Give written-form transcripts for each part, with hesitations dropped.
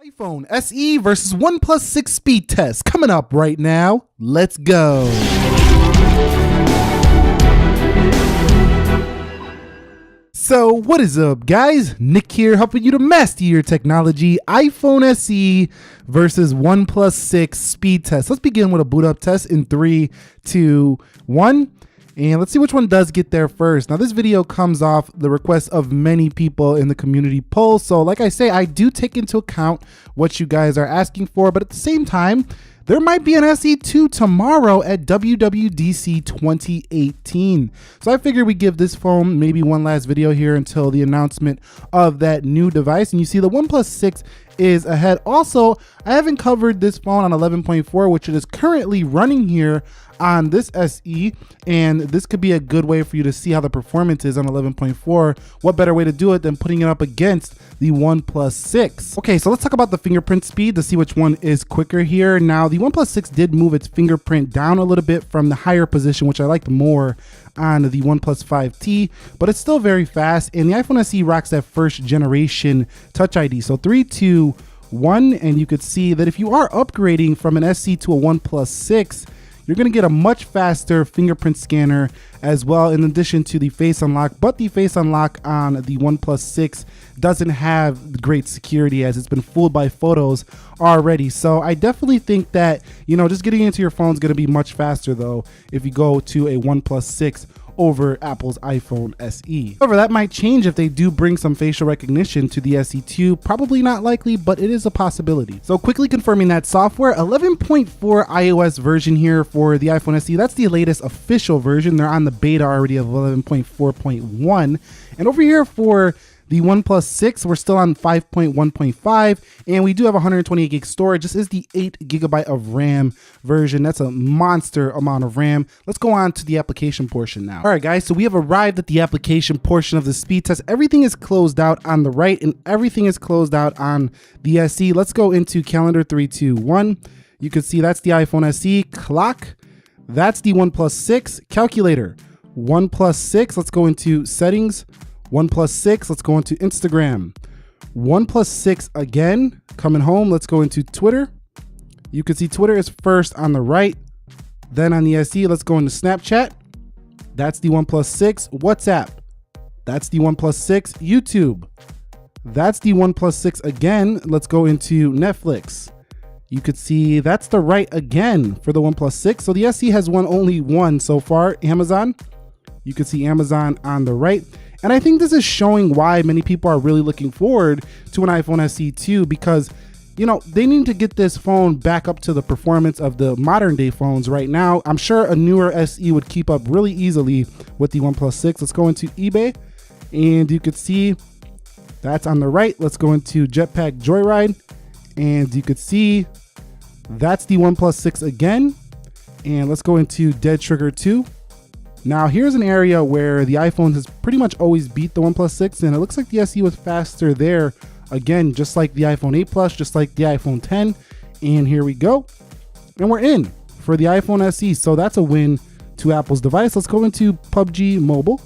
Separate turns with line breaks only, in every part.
iPhone SE versus OnePlus 6 speed test coming up right now. Let's go. So what is up, guys? Nick here, helping you to master your technology. iPhone SE versus OnePlus 6 speed test. Let's begin with a boot up test in 3, 2, 1. And let's see which one does get there first. Now, this video comes off the request of many people in the community poll. So like I say, I do take into account what you guys are asking for, but at the same time, there might be an SE2 tomorrow at WWDC 2018. So I figured we give this phone maybe one last video here until the announcement of that new device. And you see the OnePlus 6 is ahead. Also, I haven't covered this phone on 11.4, which it is currently running here on this SE, and this could be a good way for you to see how the performance is on 11.4. What better way to do it than putting it up against the OnePlus 6? Okay, so let's talk about the fingerprint speed to see which one is quicker here. Now, the OnePlus 6 did move its fingerprint down a little bit from the higher position, which I liked more on the OnePlus 5T, but it's still very fast, and the iPhone SE rocks that first generation Touch ID. So 3, 2, 1, and you could see that if you are upgrading from an SE to a OnePlus 6, you're going to get a much faster fingerprint scanner as well, in addition to the face unlock. But the face unlock on the OnePlus 6 doesn't have great security, as it's been fooled by photos already. So I definitely think that, you know, just getting into your phone is going to be much faster though if you go to a OnePlus 6 over Apple's iPhone SE. However, that might change if they do bring some facial recognition to the SE2. Probably not likely, but it is a possibility. So quickly confirming that software, 11.4 iOS version here for the iPhone SE. That's the latest official version. They're on the beta already of 11.4.1. And over here for the OnePlus 6, we're still on 5.1.5, and we do have 128 gig storage. This is the 8 GB of RAM version. That's a monster amount of RAM. Let's go on to the application portion now. All right, guys, so we have arrived at the application portion of the speed test. Everything is closed out on the right, and everything is closed out on the SE. Let's go into calendar 3, 2, 1. You can see that's the iPhone SE. Clock, that's the OnePlus 6. Calculator, OnePlus 6. Let's go into settings. OnePlus 6, let's go into Instagram. OnePlus 6 again, coming home, let's go into Twitter. You can see Twitter is first on the right. Then on the SE, let's go into Snapchat. That's the OnePlus 6. WhatsApp, that's the OnePlus 6. YouTube, that's the OnePlus 6 again. Let's go into Netflix. You could see that's the right again for the OnePlus 6. So the SE has won only one so far. Amazon, you can see Amazon on the right. And I think this is showing why many people are really looking forward to an iPhone SE2, because, you know, they need to get this phone back up to the performance of the modern day phones right now. I'm sure a newer SE would keep up really easily with the OnePlus 6. Let's go into eBay, and you could see that's on the right. Let's go into Jetpack Joyride, and you could see that's the OnePlus 6 again. And let's go into Dead Trigger 2. Now here's an area where the iPhone has pretty much always beat the OnePlus 6, and it looks like the SE was faster there. Again, just like the iPhone 8 Plus, just like the iPhone 10. And here we go. And we're in for the iPhone SE. So that's a win to Apple's device. Let's go into PUBG Mobile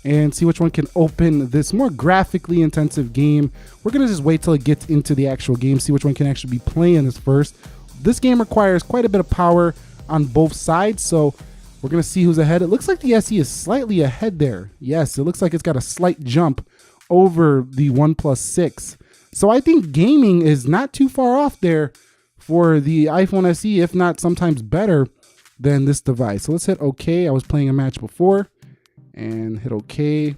and see which one can open this more graphically intensive game. We're gonna just wait till it gets into the actual game, see which one can actually be playing this first. This game requires quite a bit of power on both sides, so we're going to see who's ahead. It looks like the SE is slightly ahead there. Yes, it looks like it's got a slight jump over the OnePlus 6. So I think gaming is not too far off there for the iPhone SE, if not sometimes better than this device. So let's hit OK. I was playing a match before and hit OK.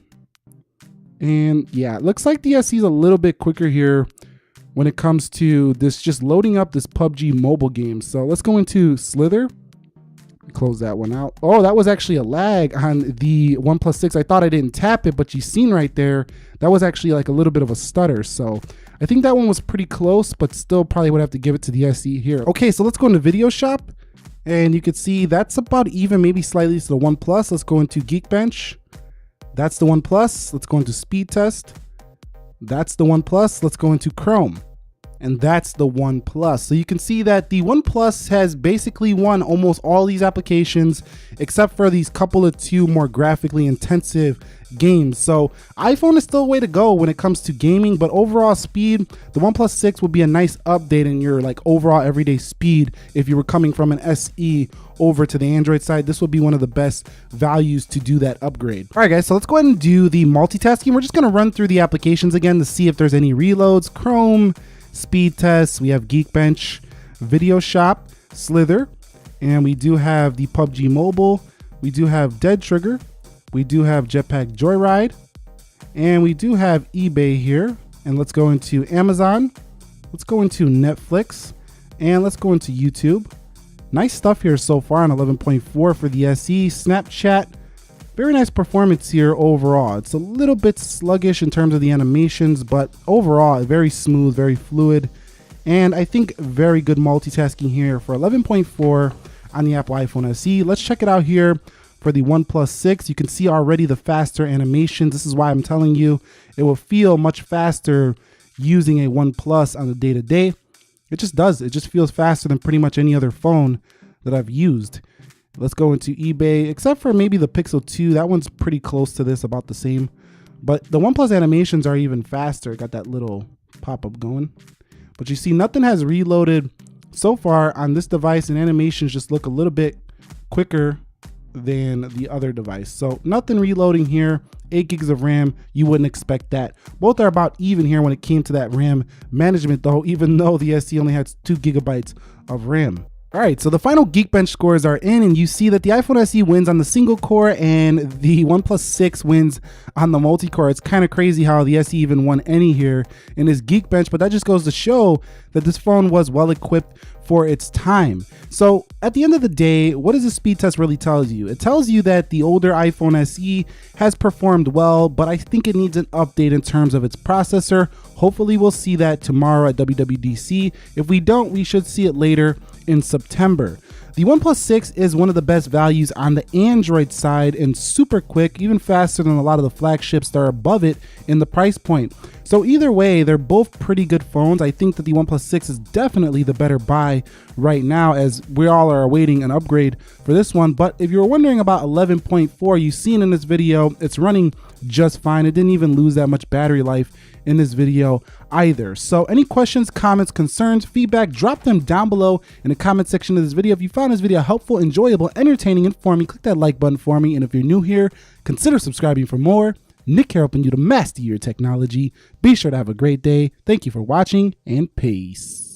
And yeah, it looks like the SE is a little bit quicker here when it comes to this, just loading up this PUBG mobile game. So let's go into Slither. Close that one out. Oh, that was actually a lag on the OnePlus 6. I thought I didn't tap it, but you seen right there, that was actually like a little bit of a stutter. So I think that one was pretty close, but still probably would have to give it to the SE here. Okay, so let's go into Video Shop, and you could see that's about even, maybe slightly to the OnePlus. Let's go into Geekbench. That's the OnePlus. Let's go into Speed Test. That's the OnePlus. Let's go into Chrome. and that's the OnePlus. So you can see that the OnePlus has basically won almost all these applications except for these couple of two more graphically intensive games. So iPhone is still a way to go when it comes to gaming, but overall speed, the OnePlus 6 would be a nice update in your like overall everyday speed. If you were coming from an SE over to the Android side, this would be one of the best values to do that upgrade. All right guys, so let's go ahead and do the multitasking. We're just gonna run through the applications again to see if there's any reloads. Chrome, speed tests, we have Geekbench, Video Shop, Slither, and we do have the PUBG Mobile, we do have Dead Trigger, we do have Jetpack Joyride, and we do have eBay here. And let's go into Amazon, let's go into Netflix, and let's go into YouTube. Nice stuff here so far on 11.4 for the SE. Snapchat, very nice performance here overall. It's a little bit sluggish in terms of the animations, but overall very smooth, very fluid, and I think very good multitasking here for 11.4 on the Apple iPhone SE. Let's check it out here for the OnePlus 6. You can see already the faster animations. This is why I'm telling you it will feel much faster using a OnePlus on the day-to-day. It just does. It just feels faster than pretty much any other phone that I've used. Let's go into eBay, except for maybe the Pixel 2. That one's pretty close to this, about the same. But the OnePlus animations are even faster. Got that little pop-up going. But you see nothing has reloaded so far on this device, and animations just look a little bit quicker than the other device. So nothing reloading here. 8 gigs of RAM, you wouldn't expect that. Both are about even here when it came to that RAM management though, even though the SE only has 2 gigabytes of RAM. All right, so the final Geekbench scores are in, and you see that the iPhone SE wins on the single core and the OnePlus 6 wins on the multi-core. It's kind of crazy how the SE even won any here in this Geekbench, but that just goes to show that this phone was well equipped for its time. So at the end of the day, what does the speed test really tell you? It tells you that the older iPhone SE has performed well, but I think it needs an update in terms of its processor. Hopefully we'll see that tomorrow at WWDC. If we don't, we should see it later in September. The OnePlus 6 is one of the best values on the Android side and super quick, even faster than a lot of the flagships that are above it in the price point. So either way, they're both pretty good phones. I think that the OnePlus 6 is definitely the better buy right now, as we all are awaiting an upgrade for this one. But if you're wondering about 11.4, you've seen in this video, it's running just fine. It didn't even lose that much battery life in this video either. So any questions, comments, concerns, feedback, drop them down below in the comment section of this video. If you found this video helpful, enjoyable, entertaining, informing, click that like button for me. And if you're new here, consider subscribing for more. Nick here, helping you to master your technology. Be sure to have a great day. Thank you for watching, and peace.